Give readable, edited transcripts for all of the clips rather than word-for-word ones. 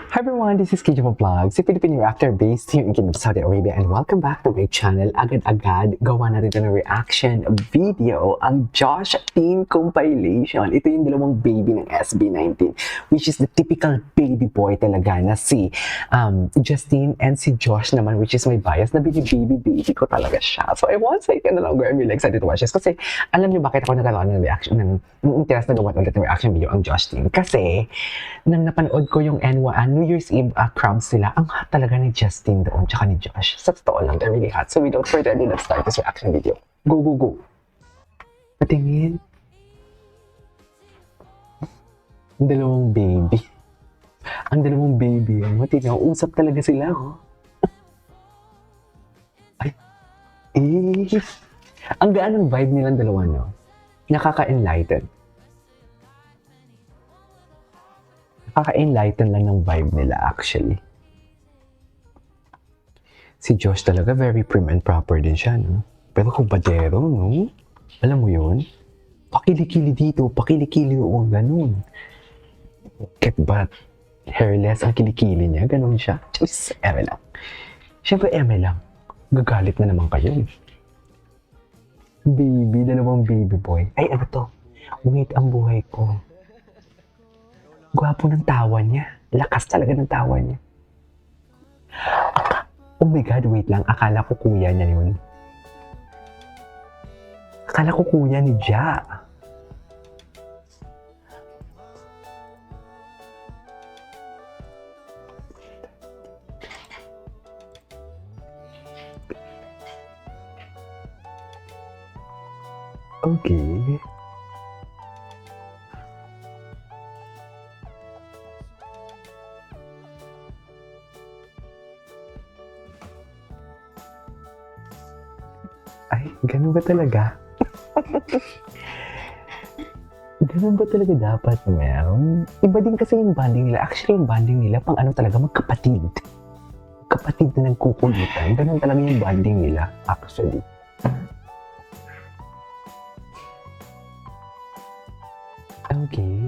Hi everyone, this is KJ Vlog, si Filipino Reactor based here in Kingdom of Saudi Arabia, and welcome back to my channel. Agad-agad, gawa na rin ng reaction video ang Josh Teen compilation. Ito yung dalawang baby ng SB19, which is the typical baby boy talaga na si Justine, and si Josh naman, which is my bias na baby ko talaga siya. So I won't say it no longer. I'm really excited to watch this kasi alam niyo bakit ako nagkaroon ng reaction ng interest na gawa ulit ng reaction video ang Josh Teen? Kasi nang napanood ko yung New Year's Eve crumbs nila, ang hot talaga ni Justine doon, tsaka ni Josh. Sa totoo lang, they're really hot. So without further ado, let's start this reaction video. Go, go, go! Patingin. Ang dalawang baby. Ang dalawang baby. Matignan, usap talaga sila, oh. Ay, ang gaan ng vibe nilang dalawa, no? Nakaka-enlighten. Nakaka-enlighten lang ng vibe nila actually. Si Josh talaga very prim and proper din siya, no? Pero kung badero, no? Alam mo yun? Pakili-kili dito, pakili-kili doon, ganun. Ket ba hairless ang kilikili niya? Ganun siya. Just eme lang. Siyempre eme lang. Gagalit na naman kayo. Baby, dalawang baby boy. Ay, ano to? Wait, ang buhay ko. Gwapo ng tawa niya. Lakas talaga ng tawa niya. Oh my God, wait lang. Akala ko kuya niya yun. Akala ko kuya ni Ja. Okay. Ay, ganun ba talaga? Ganun ba talaga dapat, meron? Iba din kasi yung bonding nila. Actually, yung bonding nila, pang ano talaga, magkapatid. Kapatid na nagkukulitan. Ganun talaga yung bonding nila, actually. Okay.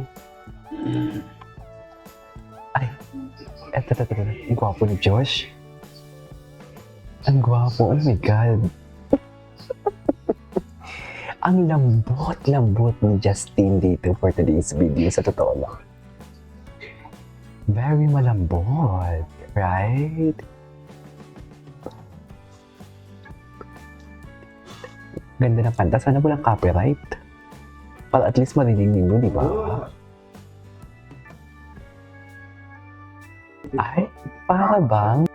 Ay, eto. Ang gwapo ni Josh. Ang gwapo, oh my God. Ang lambot ni Justine dito for today's video, sa totoo lang. Very malambot, right? Ganda ng kanta. Sana walang copyright. Para at least marinig ninyo, di ba? Ay, para bang?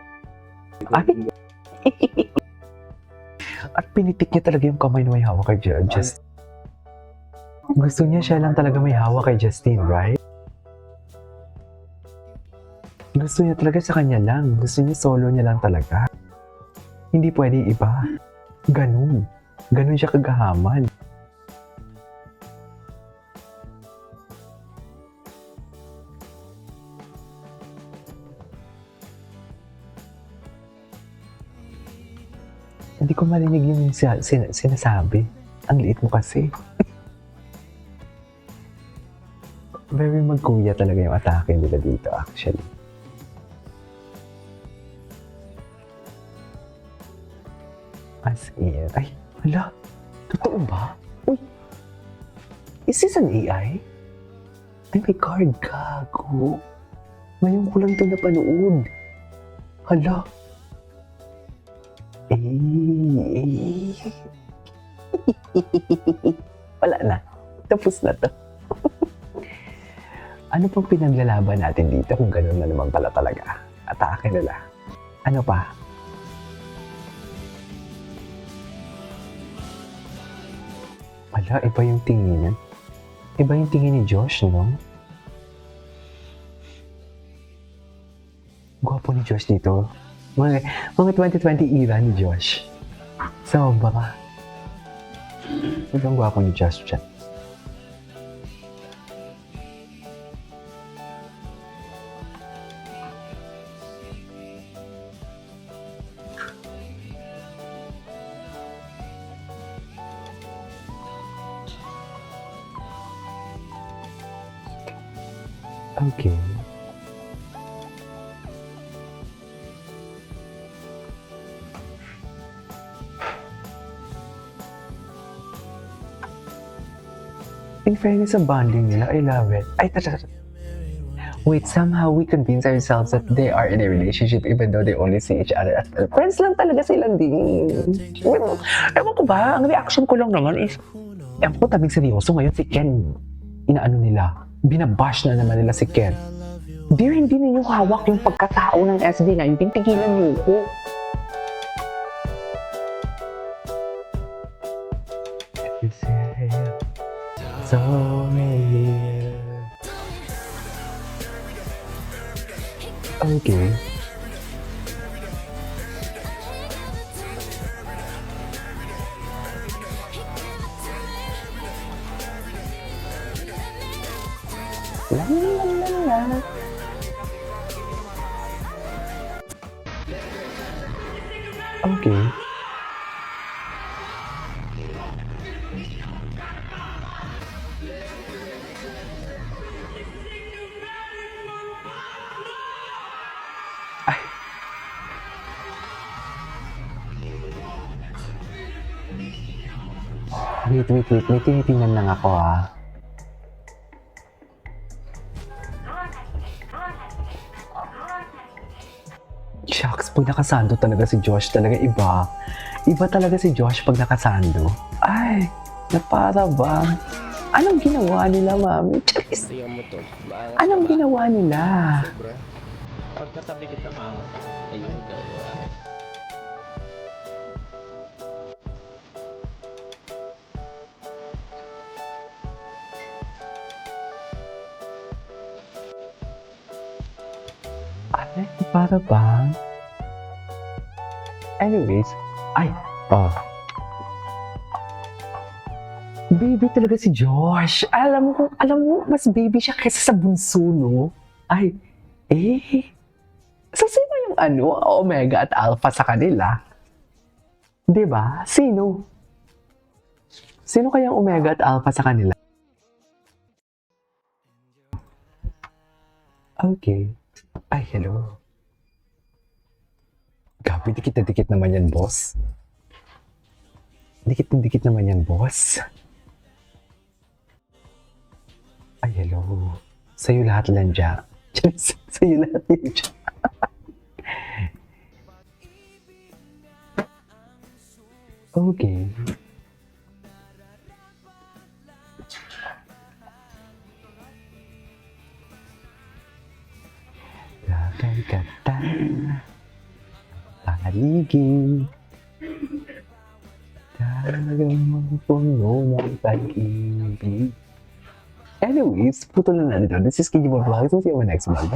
Ay! At pinitik niya talaga yung kamay na may hawak kay Justine. Gusto niya siya lang talaga may hawak kay Justine, right? Gusto niya talaga sa kanya lang. Gusto niya solo niya lang talaga. Hindi pwede iba. Ganun. Ganun siya kagahaman. Hindi ko marinig yung sinasabi. Ang liit mo kasi. Very magkuya talaga yung atake nila dito actually. As in, ay, hala, totoo ba? Uy, is this an AI? Ay, may card, gago. Ngayon ko lang ito napanood. Hala. Wala na. Tapos na to. Ano pang pinaglalaban natin dito kung gano'n na naman pala talaga? Atake nila. Ano pa? Wala, iba yung tingin niya. Iba yung tingin ni Josh, no? Gwapo ni Josh dito. Mga 2020 era ni Josh. Sobra. Sobrang gwapo ni Josh dyan. Okay. In fairness sa bonding nila, I love it. Ay, wait, somehow we convince ourselves that they are in a relationship even though they only see each other as friends lang talaga silang din. Well, ewan ko ba, ang reaction ko lang naman is, ewan ko, tabing seryoso ngayon si Ken, inaano nila, binabash na naman nila si Ken. Dear, hindi ninyo hawak yung pagkatao ng SB19, tigilan niyo ko. So many. Okay. La. Okay. Ay. Wait. May tinitingnan lang ako ah. Shucks, pag nakasando talaga si Josh, talaga iba. Iba talaga si Josh pag nakasando. Ay, na para ba? Anong ginawa nila, mami? Charis! Anong ginawa nila? Pagkatabi kita, mama. Ayun, gawa. Ay, para ba? Anyways, ay, baby talaga si Josh. Alam mo, mas baby siya kaysa sa bunso, no? Ay, so sino yung Omega at Alpha sa kanila? 'Di ba? Sino? Sino kayang Omega at Alpha sa kanila? Okay. Ay, hello. Gabi, dikit naman yan, boss. Dikit naman yan, boss. Ay, hello. Sa'yo lahat lang dyan. Sa'yo lahat yan dyan. Okay. Lakay kata. Paligid. Talagang magpuno ng pag-ibig. Anyways, putol na dito. This is Kiki Vlogs. See you on my next vlog. Bye!